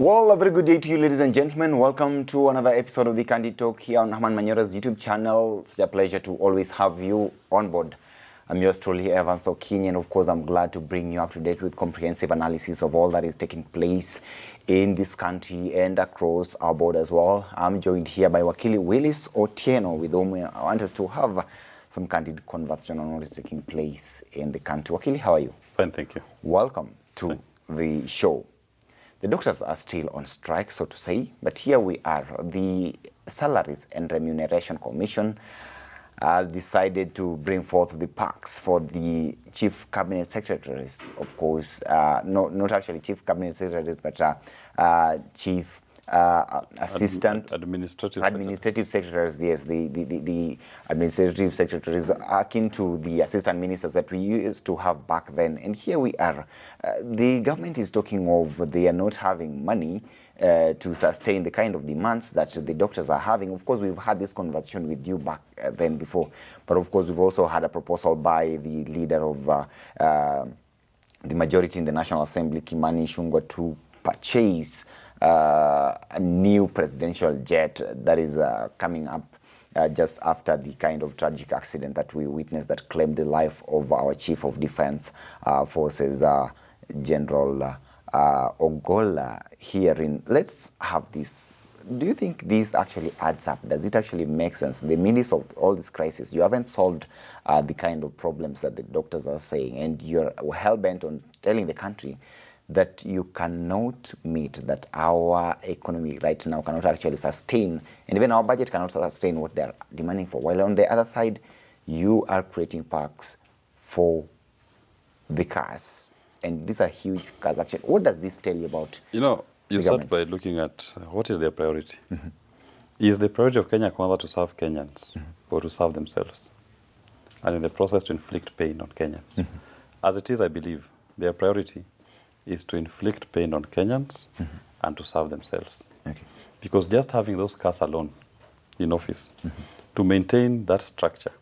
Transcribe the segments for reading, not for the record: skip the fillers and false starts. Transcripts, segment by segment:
Well, a very good day to you, ladies and gentlemen. Welcome to another episode of the Candid Talk here on Herman Manyora's YouTube channel. It's a pleasure to always have you on board. I'm yours truly, Evans Okinyi, and of course, I'm glad to bring you up to date with comprehensive analysis of all that is taking place in this country and across our border as well. I'm joined here by Wakili Willis Otieno, with whom I want us to have some candid conversation on what is taking place in the country. Wakili, how are you? Fine, thank you. Welcome to the show. The doctors are still on strike, so to say, but here we are. The Salaries and Remuneration Commission has decided to bring forth the perks for the chief cabinet secretaries, of course, not actually chief cabinet secretaries, but chief assistant administrative secretaries. Yes, the administrative secretaries akin to the assistant ministers that we used to have back then. And here we are. The government is talking of they are not having money to sustain the kind of demands that the doctors are having. Of course, we've had this conversation with you back then before, but of course, we've also had a proposal by the leader of the majority in the National Assembly, Kimani Ichung'wah, to purchase a new presidential jet that is coming up just after the kind of tragic accident that we witnessed that claimed the life of our Chief of Defense Forces, General Ogola hearing. Let's have this. Do you think this actually adds up? Does it actually make sense? In the midst of all this crisis, you haven't solved the kind of problems that the doctors are saying, and you're hell-bent on telling the country that you cannot meet, that our economy right now cannot actually sustain, and even our budget cannot sustain what they're demanding for. While on the other side, you are creating parks for the cars, and these are huge cars. Actually, what does this tell you about? You start by looking at what is their priority. Mm-hmm. Is the priority of Kenya Kwanza to serve Kenyans, mm-hmm, or to serve themselves, and in the process to inflict pain on Kenyans? Mm-hmm. As it is, I believe their priority is to inflict pain on Kenyans, mm-hmm, and to serve themselves. Okay. Because just having those cars alone in office, mm-hmm, to maintain that structure,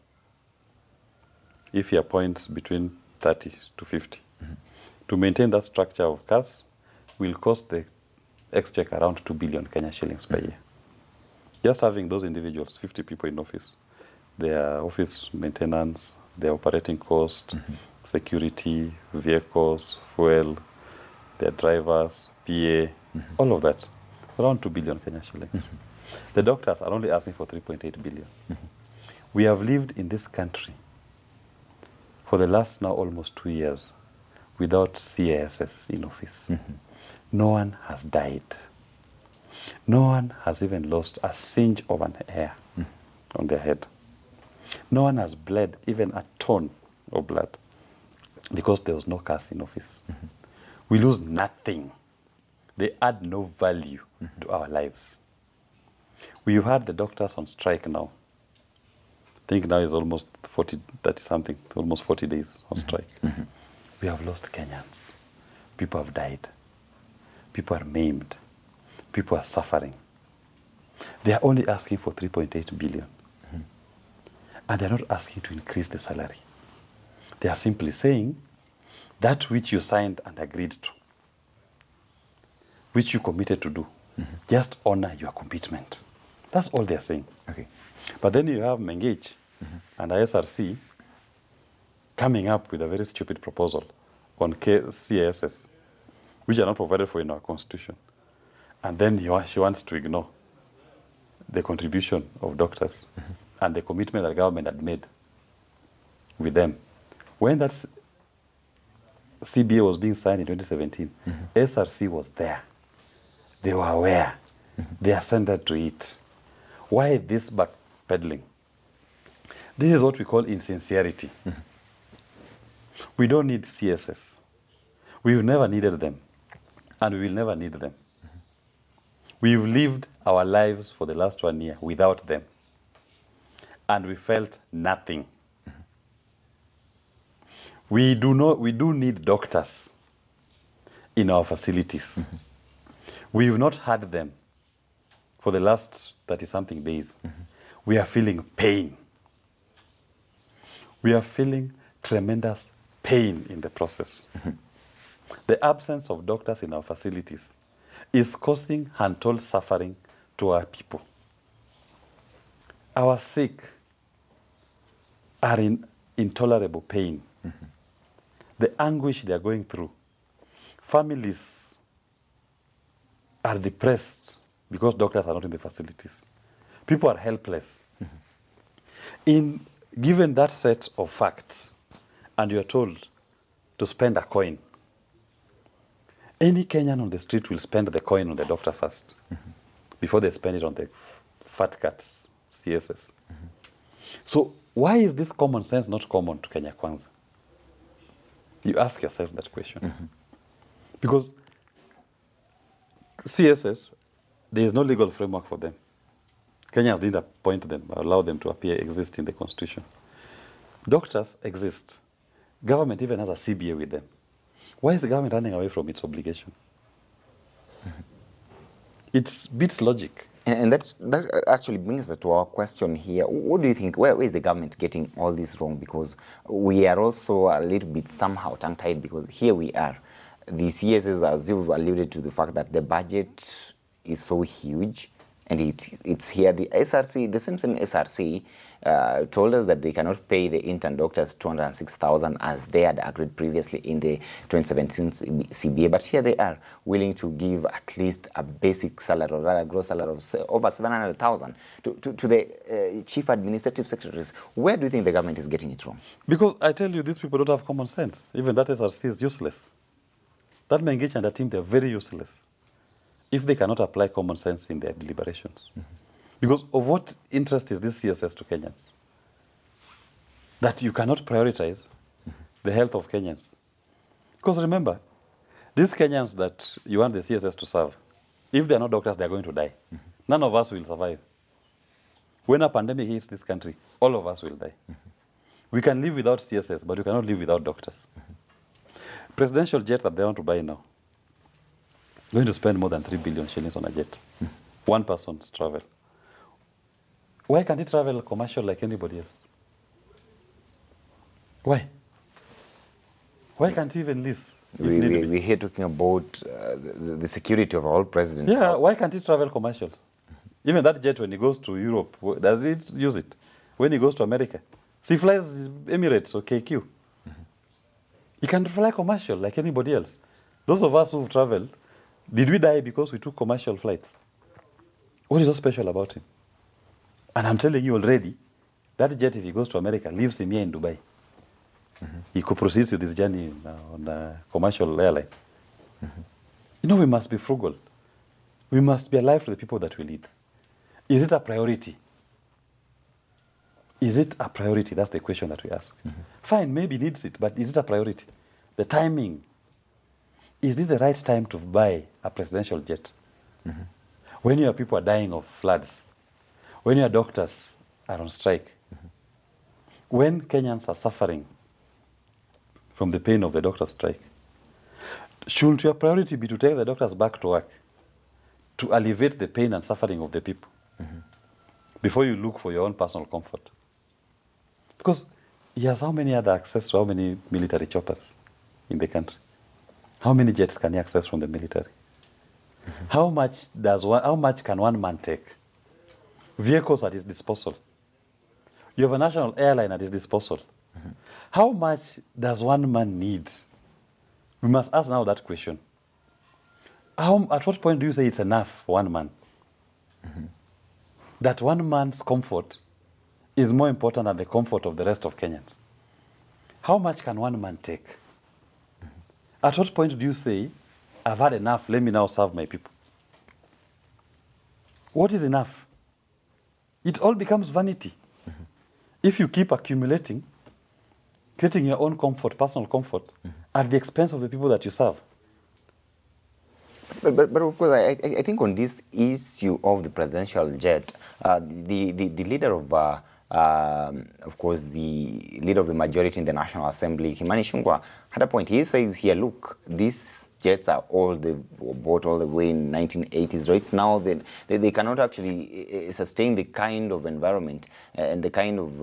if he appoints between 30 to 50, mm-hmm, to maintain that structure of cars will cost the exchequer around 2 billion Kenya shillings per year. Just having those individuals, 50 people in office, their office maintenance, their operating cost, mm-hmm, security, vehicles, fuel, their drivers, PA, mm-hmm, all of that, around 2 billion Kenya shillings. Mm-hmm. The doctors are only asking for 3.8 billion. Mm-hmm. We have lived in this country for the last now almost 2 years without CASs in office. Mm-hmm. No one has died. No one has even lost a singe of an hair, mm-hmm, on their head. No one has bled even a ton of blood because there was no CAS in office. Mm-hmm. We lose nothing. They add no value, mm-hmm, to our lives. We've had the doctors on strike now. I think now is almost 30 something, almost 40 days on strike. Mm-hmm. We have lost Kenyans. People have died. People are maimed. People are suffering. They are only asking for 3.8 billion. Mm-hmm. And they're not asking to increase the salary. They are simply saying, that which you signed and agreed to, which you committed to do, mm-hmm, just honor your commitment. That's all they're saying. Okay. But then you have Mengage, mm-hmm, and ISRC coming up with a very stupid proposal on CASs, which are not provided for in our constitution. And then she wants to ignore the contribution of doctors, mm-hmm, and the commitment that the government had made with them. When that's CBA was being signed in 2017, mm-hmm, SRC was there. They were aware. Mm-hmm. They assented to it. Why this backpedaling? This is what we call insincerity. Mm-hmm. We don't need CSS. We've never needed them, and we will never need them. Mm-hmm. We've lived our lives for the last 1 year without them, and we felt nothing. We do need doctors in our facilities. Mm-hmm. We've not had them for the last 30-something days. Mm-hmm. We are feeling pain. We are feeling tremendous pain in the process. Mm-hmm. The absence of doctors in our facilities is causing untold suffering to our people. Our sick are in intolerable pain. The anguish they are going through. Families are depressed because doctors are not in the facilities. People are helpless. Given that set of facts, and you are told to spend a coin, any Kenyan on the street will spend the coin on the doctor first before they spend it on the fat cats, CSS. So why is this common sense not common to Kenya Kwanza? You ask yourself that question. Because CSS, there is no legal framework for them. Kenyans didn't appoint them, allow them to exist in the constitution. Doctors exist. Government even has a CBA with them. Why is the government running away from its obligation? It beats logic. And that actually brings us to our question here. What do you think, where is the government getting all this wrong? Because we are also a little bit somehow tongue-tied, because here we are. The CSS, as you've alluded to, the fact that the budget is so huge, and it's here. The SRC, the same SRC, told us that they cannot pay the intern doctors 206,000 as they had agreed previously in the 2017 CBA. But here they are willing to give at least a basic salary, or rather gross salary of over 700,000 to the chief administrative secretaries. Where do you think the government is getting it wrong? Because I tell you, these people don't have common sense. Even that SRC is useless. That Mengich and the team, they're very useless if they cannot apply common sense in their deliberations. Because of what interest is this CSS to Kenyans? That you cannot prioritize the health of Kenyans. Because remember, these Kenyans that you want the CSS to serve, if they're not doctors, they're going to die. None of us will survive. When a pandemic hits this country, all of us will die. We can live without CSS, but we cannot live without doctors. Presidential jet that they want to buy now, going to spend more than 3 billion shillings on a jet. One person's travel. Why can't he travel commercial like anybody else? Why? Why can't he even lease? We're here talking about the security of our president. Yeah, why can't he travel commercial? Even that jet, when he goes to Europe, does he use it? When he goes to America, he flies Emirates or KQ. He can fly commercial like anybody else. Those of us who've traveled, did we die because we took commercial flights? What is so special about him? And I'm telling you already, that jet, if he goes to America, leaves him here in Dubai. He proceeds with his journey on a commercial airline. You know, we must be frugal. We must be alive to the people that we lead. Is it a priority? Is it a priority? That's the question that we ask. Fine, maybe needs it, but is it a priority? The timing. Is this the right time to buy a presidential jet? When your people are dying of floods, when your doctors are on strike, when Kenyans are suffering from the pain of the doctor's strike, shouldn't your priority be to take the doctors back to work, to alleviate the pain and suffering of the people, before you look for your own personal comfort? Because he has how many other access to how many military choppers in the country? How many jets can he access from the military? How much can one man take? Vehicles at his disposal. You have a national airline at his disposal. How much does one man need? We must ask now that question. At what point do you say it's enough for one man? That one man's comfort is more important than the comfort of the rest of Kenyans. How much can one man take? At what point do you say, I've had enough, let me now serve my people? What is enough? It all becomes vanity. If you keep accumulating, creating your own comfort, personal comfort, at the expense of the people that you serve. But of course, I think on this issue of the presidential jet, the leader of course, the leader of the majority in the National Assembly, Herman Manyora, had a point. He says here, look, this jets are old. They were bought all the way in 1980s. Right now, they cannot actually sustain the kind of environment and the kind of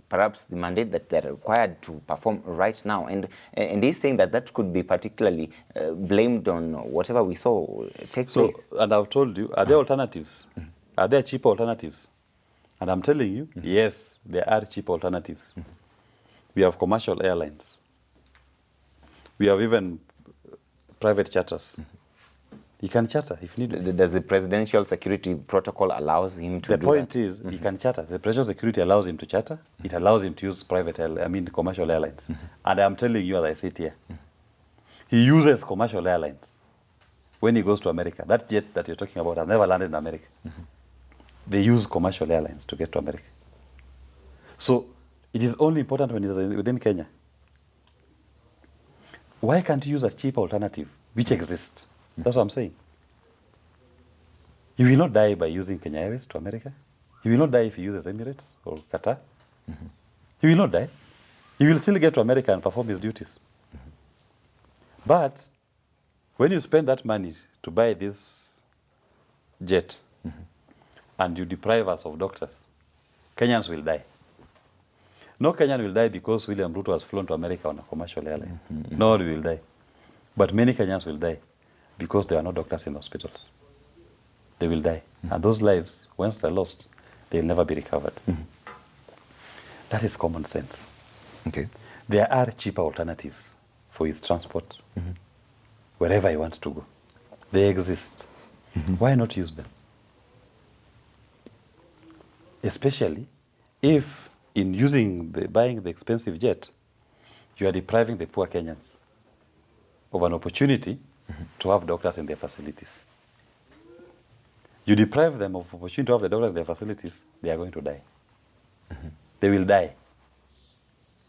perhaps the mandate that they're required to perform right now. And he's saying that could be particularly blamed on whatever we saw take place. And I've told you, are there alternatives? Are there cheap alternatives? And I'm telling you, yes, there are cheap alternatives. We have commercial airlines. We have even private charters. He can charter if needed. Does the presidential security protocol allows him to do that? The point is, he can charter. The presidential security allows him to charter. It allows him to use commercial airlines. And I'm telling you, as I sit here, he uses commercial airlines when he goes to America. That jet that you're talking about has never landed in America. They use commercial airlines to get to America. So it is only important when it's within Kenya. Why can't you use a cheap alternative which exists? That's what I'm saying. He will not die by using Kenya Airways to America. He will not die if he uses Emirates or Qatar. He will not die. He will still get to America and perform his duties. But when you spend that money to buy this jet and you deprive us of doctors, Kenyans will die. No Kenyan will die because William Ruto has flown to America on a commercial airline. No one will die. But many Kenyans will die because there are no doctors in hospitals. They will die. And those lives, once they're lost, they'll never be recovered. That is common sense. Okay. There are cheaper alternatives for his transport wherever he wants to go. They exist. Why not use them? Especially if in buying the expensive jet, you are depriving the poor Kenyans of an opportunity to have doctors in their facilities. You deprive them of opportunity to have the doctors in their facilities, they are going to die. They will die.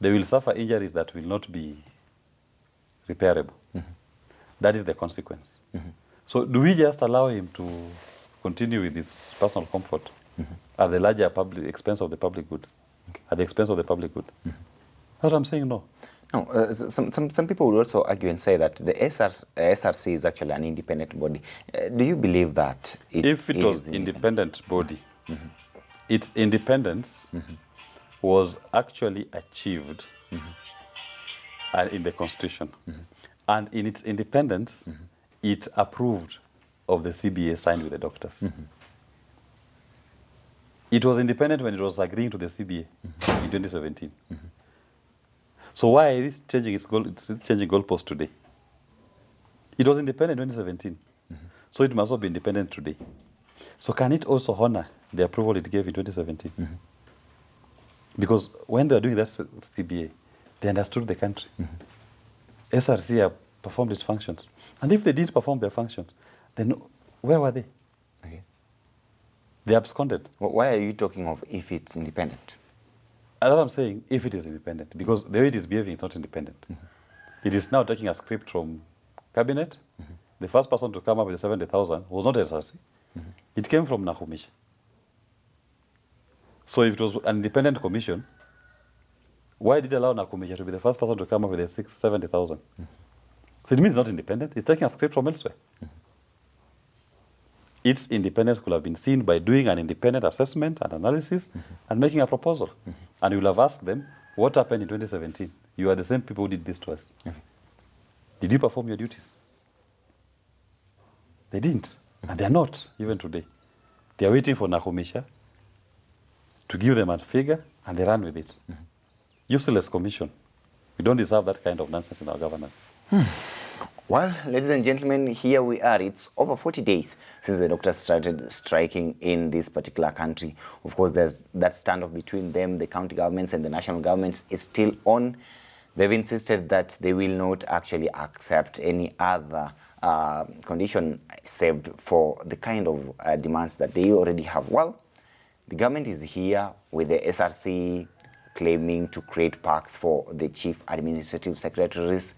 They will suffer injuries that will not be repairable. That is the consequence. So do we just allow him to continue with his personal comfort at the larger expense of the public good? At the expense of the public good? That's what I'm saying, no. No, some people would also argue and say that the SRC is actually an independent body. Do you believe that? If it was independent body, its independence was actually achieved in the Constitution. And in its independence, it approved of the CBA signed with the doctors. It was independent when it was agreeing to the CBA in 2017. So why is it changing changing goalposts today? It was independent in 2017. So it must not be independent today. So can it also honor the approval it gave in 2017? Because when they were doing that CBA, they understood the country. SRC have performed its functions. And if they didn't perform their functions, then where were they? Okay. They absconded. Why are you talking of if it's independent? That's what I'm saying, if it is independent. Because the way it is behaving is not independent. It is now taking a script from cabinet. The first person to come up with the 70,000 was not SRC. It came from Nakhumicha. So if it was an independent commission, why did it allow Nakhumicha to be the first person to come up with the 70,000? So it means it's not independent. It's taking a script from elsewhere. Its independence could have been seen by doing an independent assessment and analysis and making a proposal. And you'll have asked them, what happened in 2017? You are the same people who did this to us. Did you perform your duties? They didn't. And they're not, even today. They are waiting for Nakhumicha to give them a figure, and they run with it. Useless commission. We don't deserve that kind of nonsense in our governance. Well, ladies and gentlemen, here we are. It's over 40 days since the doctors started striking in this particular country. Of course, there's that standoff between them, the county governments and the national governments is still on. They've insisted that they will not actually accept any other condition saved for the kind of demands that they already have. Well, the government is here with the SRC claiming to create parks for the chief administrative secretaries.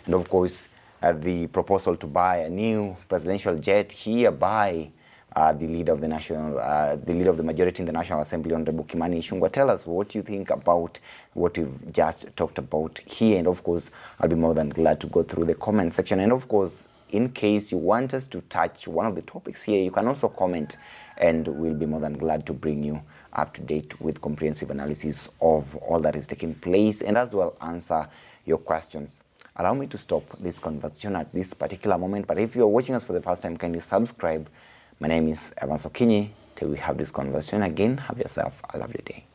And of course, the proposal to buy a new presidential jet hereby the leader of the majority in the National Assembly, Honorable Kimani Ichung'wah. Tell us what you think about what we've just talked about here, and of course, I'll be more than glad to go through the comment section. And of course, in case you want us to touch one of the topics here, you can also comment, and we'll be more than glad to bring you up to date with comprehensive analysis of all that is taking place, and as well answer your questions. Allow me to stop this conversation at this particular moment, but if you're watching us for the first time, kindly subscribe. My name is Evans Okinyi. Till we have this conversation again, have yourself a lovely day.